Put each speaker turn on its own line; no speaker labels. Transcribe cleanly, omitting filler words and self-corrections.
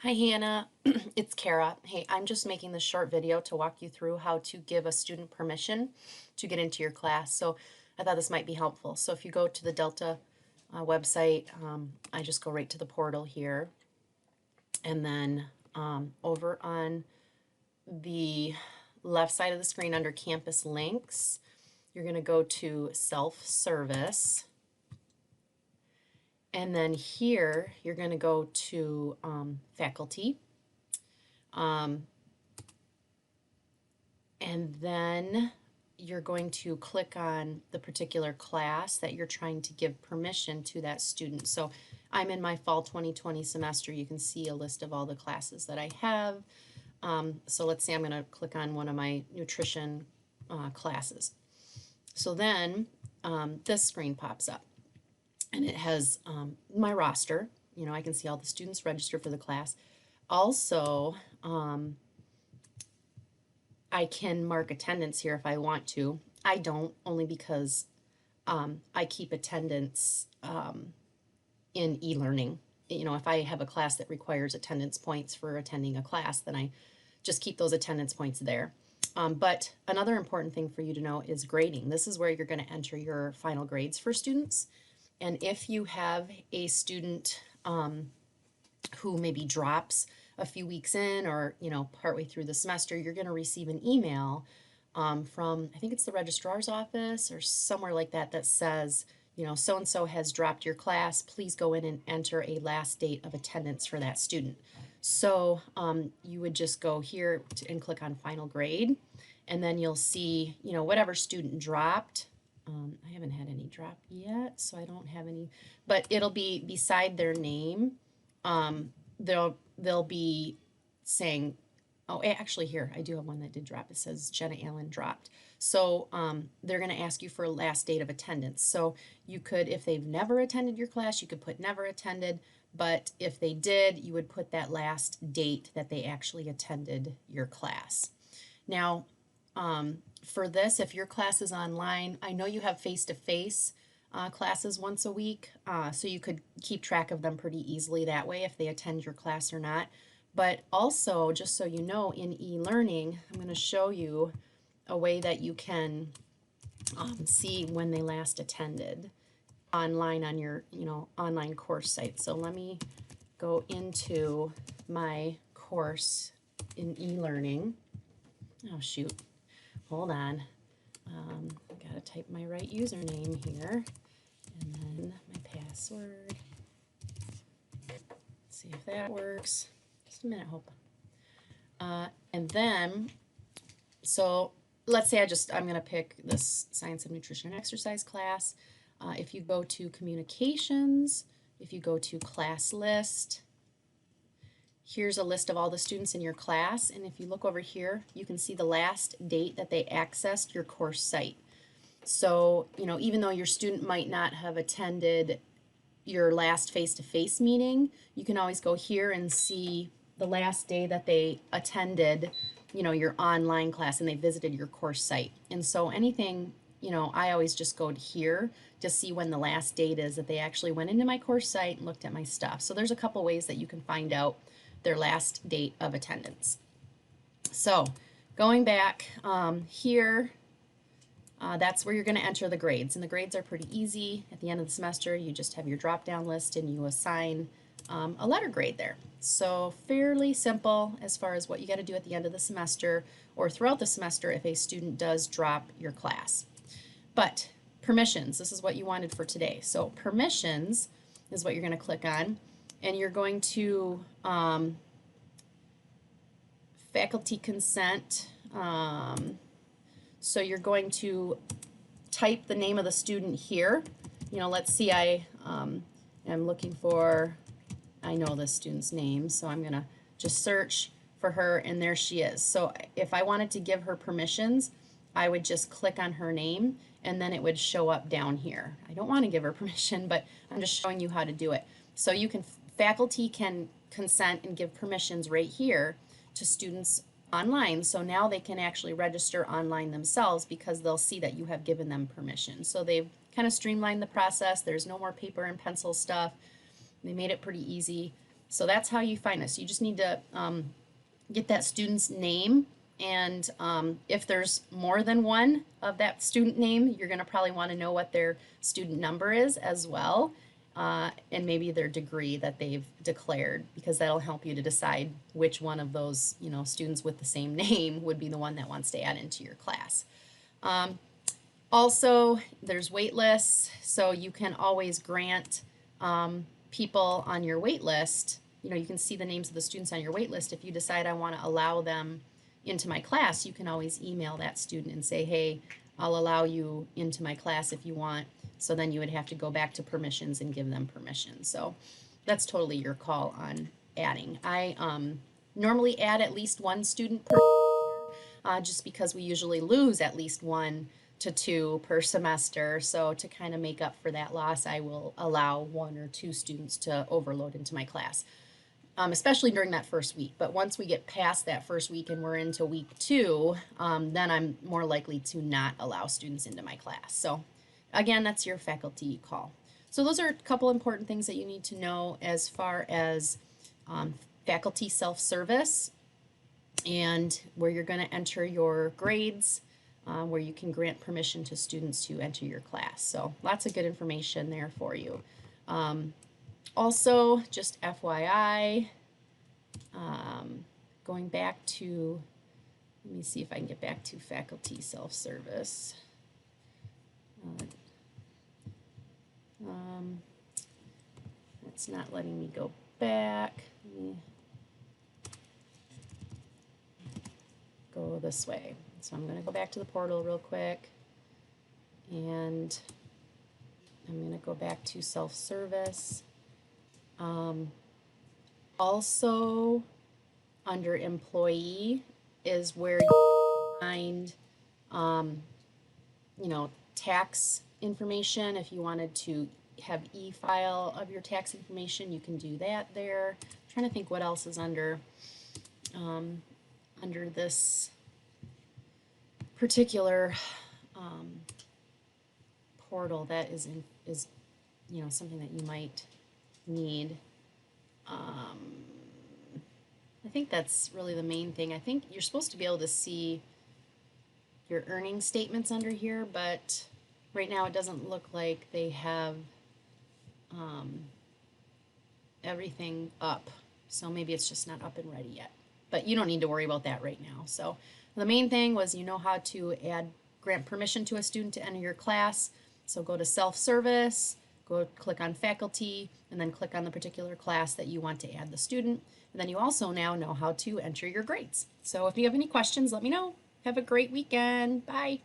Hi Hannah, it's Kara. Hey, I'm just making this short video to walk you through how to give a student permission to get into your class. So I thought this might be helpful. So if you go to the Delta website, I just go right to the portal here. And then over on the left side of the screen under campus links, you're going to go to self-service. And then here, you're going to go to faculty. And then you're going to click on the particular class that you're trying to give permission to that student. So I'm in my fall 2020 semester. You can see a list of all the classes that I have. So let's say I'm going to click on one of my nutrition classes. So then this screen pops up and it has my roster. You know, I can see all the students registered for the class. Also, I can mark attendance here if I want to. I don't, only because I keep attendance in e-learning. You know, if I have a class that requires attendance points for attending a class, then I just keep those attendance points there. But another important thing for you to know is grading. This is where you're going to enter your final grades for students. And if you have a student who maybe drops a few weeks in or, you know, partway through the semester, you're going to receive an email from, I think it's the registrar's office or somewhere like that, that says, you know, so and so has dropped your class. Please go in and enter a last date of attendance for that student. So you would just go here and click on final grade, and then you'll see, you know, whatever student dropped. I haven't had any drop yet, so I don't have any, but it'll be beside their name. They'll be saying, oh, actually here, I do have one that did drop. It says Jenna Allen dropped. So they're going to ask you for a last date of attendance. So you could, if they've never attended your class, you could put never attended. But if they did, you would put that last date that they actually attended your class. Now, for this, if your class is online, I know you have face-to-face classes once a week, so you could keep track of them pretty easily that way if they attend your class or not. But also, just so you know, in e-learning, I'm going to show you a way that you can see when they last attended online on your, online course site. So let me go into my course in e-learning. Oh, shoot. Hold on. I gotta type my right username here, and then my password. Let's see if that works. Just a minute, Hope. And then, so let's say I'm gonna pick this Science of Nutrition and Exercise class. If you go to Communications, if you go to Class List, here's a list of all the students in your class, and if you look over here, you can see the last date that they accessed your course site. So, you know, even though your student might not have attended your last face-to-face meeting, you can always go here and see the last day that they attended, you know, your online class and they visited your course site. And so anything, you know, I always just go to here to see when the last date is that they actually went into my course site and looked at my stuff. So there's a couple ways that you can find out their last date of attendance. So going back here, that's where you're going to enter the grades. And the grades are pretty easy. At the end of the semester, you just have your drop-down list and you assign a letter grade there. So fairly simple as far as what you got to do at the end of the semester or throughout the semester if a student does drop your class. But permissions, this is what you wanted for today. So permissions is what you're going to click on, and you're going to faculty consent. So you're going to type the name of the student here. You know, let's see, I am looking for, I know this student's name, so I'm going to just search for her, and there she is. So if I wanted to give her permissions, I would just click on her name, and then it would show up down here. I don't want to give her permission, but I'm just showing you how to do it. So you can, faculty can consent and give permissions right here to students online. So now they can actually register online themselves because they'll see that you have given them permission. So they've kind of streamlined the process. There's no more paper and pencil stuff. They made it pretty easy. So that's how you find us. You just need to get that student's name. And if there's more than one of that student name, you're going to probably want to know what their student number is as well, and maybe their degree that they've declared, because that'll help you to decide which one of those, students with the same name would be the one that wants to add into your class. Also, there's wait lists, so you can always grant people on your wait list. You can see the names of the students on your wait list. If you decide I want to allow them into my class, you can always email that student and say, hey, I'll allow you into my class if you want. So then you would have to go back to permissions and give them permission. So that's totally your call on adding. I normally add at least one student per just because we usually lose at least 1 to 2 per semester. So to kind of make up for that loss, I will allow 1 or 2 students to overload into my class, especially during that first week. But once we get past that first week and we're into week 2, then I'm more likely to not allow students into my class. So again, that's your faculty call. So those are a couple important things that you need to know as far as faculty self-service, and where you're going to enter your grades, where you can grant permission to students to enter your class. So lots of good information there for you. Also, just FYI, going back to, let me see if I can get back to faculty self-service. It's not letting me go back. Let me go this way. So I'm going to go back to the portal real quick, and I'm going to go back to self-service. Also, under employee is where you find, tax information. If you wanted to have e-file of your tax information, you can do that there. I'm trying to think what else is under this particular portal that is something that you might need. I think that's really the main thing. I think you're supposed to be able to see your earning statements under here, but right now it doesn't look like they have everything up. So maybe it's just not up and ready yet. But you don't need to worry about that right now. So the main thing was how to grant permission to a student to enter your class. So go to self-service, go click on faculty, and then click on the particular class that you want to add the student. And then you also now know how to enter your grades. So if you have any questions, let me know. Have a great weekend. Bye.